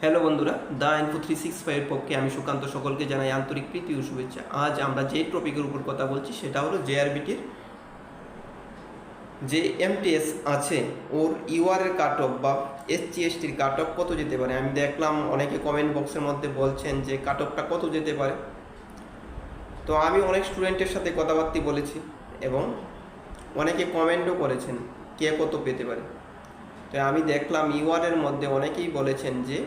Hello বন্ধুরা, the info 365 এর পক্ষে আমি সুকান্ত সকলকে জানাই আন্তরিক প্রীতি ও শুভেচ্ছা। আজ আমরা যে টপিকের উপর কথা বলছি সেটা হলো জেআরবিটির যে এমটিএস আছে ওর ইউআর কাট অফ বা এসজিএসটির কাট অফ কত যেতে পারে। আমি দেখলাম অনেকে কমেন্ট বক্সের মধ্যে বলছেন যে কাট অফটা কত যেতে পারে। তো আমি অনেক স্টুডেন্টের সাথে কথাবার্তা বলেছি এবং অনেকে কমেন্টও করেছেন কে কত পেতে পারে। তো আমি দেখলাম ইউআরের মধ্যে অনেকেই বলেছেন যে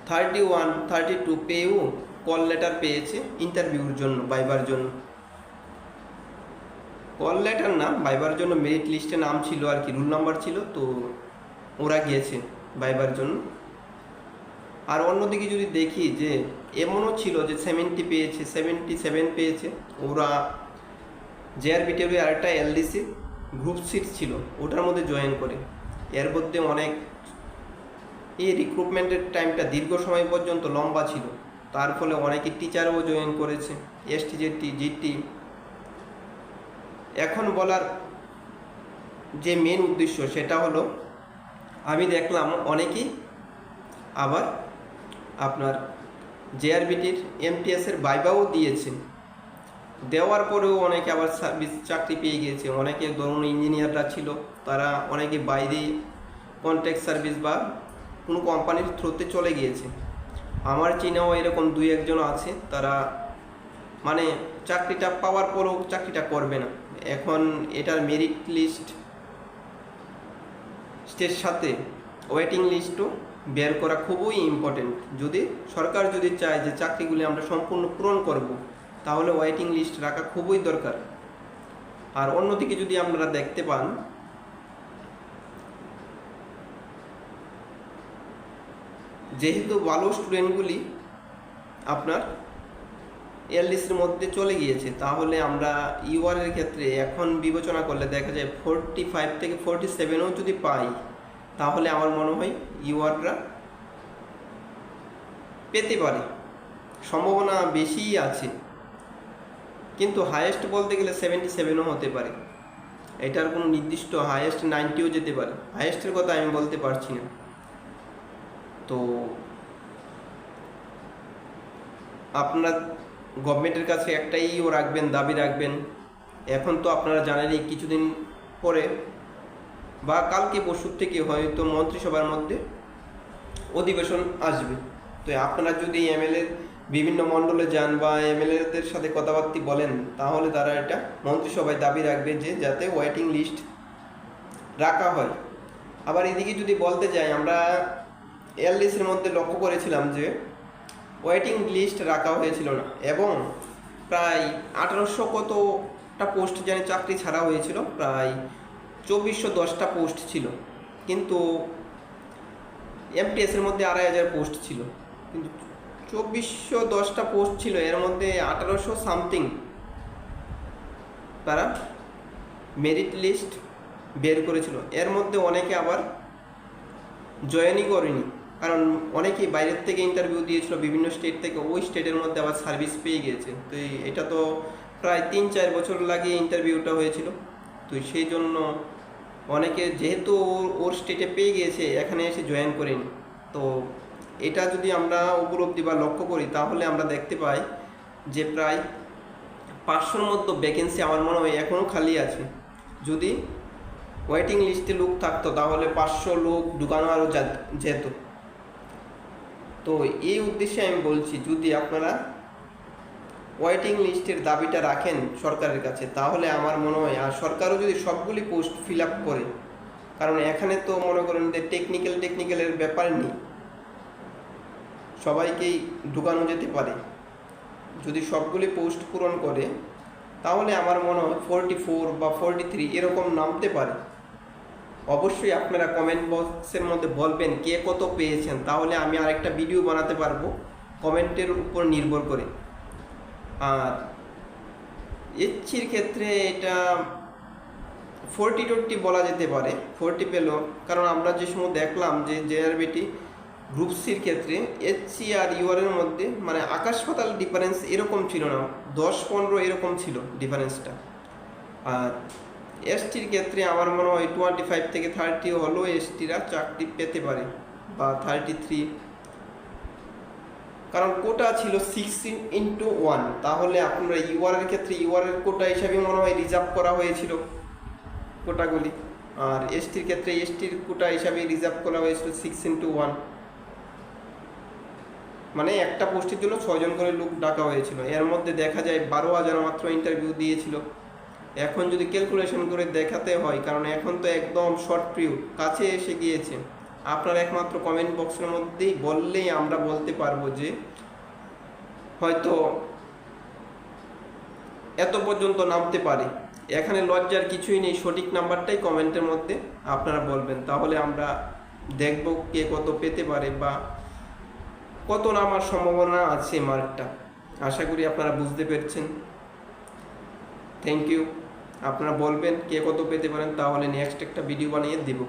31-32 পেয়েও কল লেটার পেয়েছে ইন্টারভিউর জন্য, ভাইবার জন্য। কল লেটার না, ভাইবার জন্য মেরিট লিস্টে নাম ছিল আর কি, রুল নাম্বার ছিল, তো ওরা গিয়েছে ভাইবার জন্য। আর অন্যদিকে যদি দেখি যে এমনও ছিল যে 70 পেয়েছে, 77 পেয়েছে ওরা। জেআরবিটির আরেকটা এলডিসি গ্রুপ সিট ছিল, ওটার মধ্যে জয়েন করে। এর মধ্যে অনেক এই রিক্রুটমেন্টের টাইমটা দীর্ঘ সময় পর্যন্ত লম্বা ছিল, তার ফলে অনেকে টিচারও জয়েন করেছে, এসটি জেটি জিটি। এখন বলার যে মেন উদ্দেশ্য সেটা হলো, আমি দেখলাম অনেকেই আবার আপনার জেআরবিটির এমটিএসের ভাইবাও দিয়েছে, দেওয়ার পরেও অনেকে আবার সার্ভিস চাকরি পেয়ে গিয়েছে। অনেকে ধরুন ইঞ্জিনিয়াররা ছিল, তারা অনেকে বাইরে কন্ট্রাক্ট সার্ভিস বা কোনো কোম্পানির থ্রুতে চলে গিয়েছে। আমার চিনাও এরকম 2-1 জন আছে, তারা মানে চাকরিটা পাওয়ার পরেও চাকরিটা করবে না। এখন এটার মেরিট লিস্টের সাথে ওয়েটিং লিস্টও বের করা খুবই ইম্পর্টেন্ট। যদি সরকার যদি চায় যে চাকরিগুলি আমরা সম্পূর্ণ পূরণ করব, তাহলে ওয়েটিং লিস্ট রাখা খুবই দরকার। আর অন্যদিকে যদি আপনারা দেখতে পান, যেহেতু ভালো স্টুডেন্টগুলি আপনার এলডিসির মধ্যে চলে গিয়েছে, তাহলে আমরা ইউআরের ক্ষেত্রে এখন বিবেচনা করলে দেখা যায় 45 থেকে 47ও যদি পাই, তাহলে আমার মনে হয় ইউআররা পেতে পারে, সম্ভাবনা বেশিই আছে। কিন্তু হায়েস্ট বলতে গেলে 77ও হতে পারে, এটার কোনো নির্দিষ্ট হায়েস্ট 90ও যেতে পারে, হায়েস্টের কথা আমি বলতে পারছি না। তো আপনারা গভর্নমেন্টের কাছে একটাইও রাখবেন, দাবি রাখবেন। এখন তো আপনারা জানেনই কিছুদিন পরে বা কালকে পরশুর থেকে হয়তো মন্ত্রিসভার মধ্যে অধিবেশন আসবে। তো আপনারা যদি এমএলএ বিভিন্ন মণ্ডলে যান বা এমএলএদের সাথে কথাবার্তা বলেন, তাহলে তারা এটা মন্ত্রিসভায় দাবি রাখবে যে যাতে ওয়েটিং লিস্ট রাখা হয়। আবার এদিকে যদি বলতে যাই, আমরা এলডিসির মধ্যে লক্ষ্য করেছিলাম যে ওয়েটিং লিস্ট রাখা হয়েছিল না, এবং প্রায় 1800 কতটা পোস্ট জানি চাকরি ছাড়া হয়েছিল, প্রায় 2410টা পোস্ট ছিল। কিন্তু এমটিএসের মধ্যে 2500 পোস্ট ছিল, কিন্তু 2410টা পোস্ট ছিল, এর মধ্যে 1800 সামথিং তারা মেরিট লিস্ট বের করেছিল। এর মধ্যে অনেকে আবার জয়েনই করেনি, কারণ অনেকেই বাইরের থেকে ইন্টারভিউ দিয়েছিল বিভিন্ন স্টেট থেকে, ওই স্টেটের মধ্যে আবার সার্ভিস পেয়ে গিয়েছে। তো এটা তো প্রায় 3-4 বছর লাগিয়ে ইন্টারভিউটা হয়েছিল। তো সেই জন্য অনেকে যেহেতু ওর স্টেটে পেয়ে গিয়েছে, এখানে এসে জয়েন করেনি। তো এটা যদি আমরা উপলব্ধি বা লক্ষ্য করি, তাহলে আমরা দেখতে পাই যে প্রায় 500-র মতো ভ্যাকেন্সি আমার মনে হয় এখনও খালি আছে। যদি ওয়েটিং লিস্টে লোক থাকতো, তাহলে 500 লোক ঢুকানো আরও যেত। তো এই উদ্দেশ্যে আমি বলছি, যদি আপনারা ওয়েটিং লিস্টের দাবিটা রাখেন সরকারের কাছে, তাহলে আমার মনে হয়, আর সরকারও যদি সবগুলি পোস্ট ফিল আপ করে, কারণ এখানে তো মনে করেন যে টেকনিক্যালের ব্যাপার নেই, সবাইকেই ঢুকানো যেতে পারে। যদি সবগুলি পোস্ট পূরণ করে, তাহলে আমার মনে হয় 44 বা 43 এরকম নামতে পারে। অবশ্যই আপনারা কমেন্ট বক্সের মধ্যে বলবেন কে কত পেয়েছেন, তাহলে আমি আরেকটা ভিডিও বানাতে পারবো কমেন্টের উপর নির্ভর করে। আর এসসির ক্ষেত্রে এটা 40-20 বলা যেতে পারে, 40 পেল, কারণ আমরা যে সময় দেখলাম যে জেআরবিটি গ্রুপ সির ক্ষেত্রে এসসি আর ইউআরের মধ্যে মানে আকাশ পাতাল ডিফারেন্স এরকম ছিল না, 10-15 এরকম ছিল ডিফারেন্সটা। আর এসটির ক্ষেত্রে আমার মনে হয় 25 থেকে 30 হলেও এসটিরা চাকরি পেতে পারে। বা 33, কারণ কোটা ছিল 16:1, তাহলে আপনারা ইউআরের ক্ষেত্রে ইউআরের কোটা হিসাবে মনে হয় রিজার্ভ করা হয়েছিল কোটাগুলি, আর এসটির ক্ষেত্রে এসটির কোটা হিসাবে রিজার্ভ করা হয়েছিল 6:1, মানে একটা পোস্টের জন্য 6 জন করে লোক ডাকা হয়েছিল। এর মধ্যে দেখা যায় 12,000 মাত্র ইন্টারভিউ দিয়েছিল। এখন যদি ক্যালকুলেশন করে দেখাতে হয়, কারণ এখন তো একদম শর্ট পিরিয়ড কাছে এসে গিয়েছে, আপনার একমাত্র কমেন্ট বক্সের মধ্যেই বললেই আমরা বলতে পারবো যে হয়তো এত পর্যন্ত নামতে পারে। এখানে লজ্জার কিছুই নেই, সঠিক নাম্বারটাই কমেন্টের মধ্যে আপনারা বলবেন, তাহলে আমরা দেখব কে কত পেতে পারে বা কত নামার সম্ভাবনা আছে মার্কটা। আশা করি আপনারা বুঝতে পেরেছেন। Thank you. আপনারা বলবেন কে কত পেতে পারেন, তাহলে নেক্সট একটা ভিডিও বানিয়ে দেব।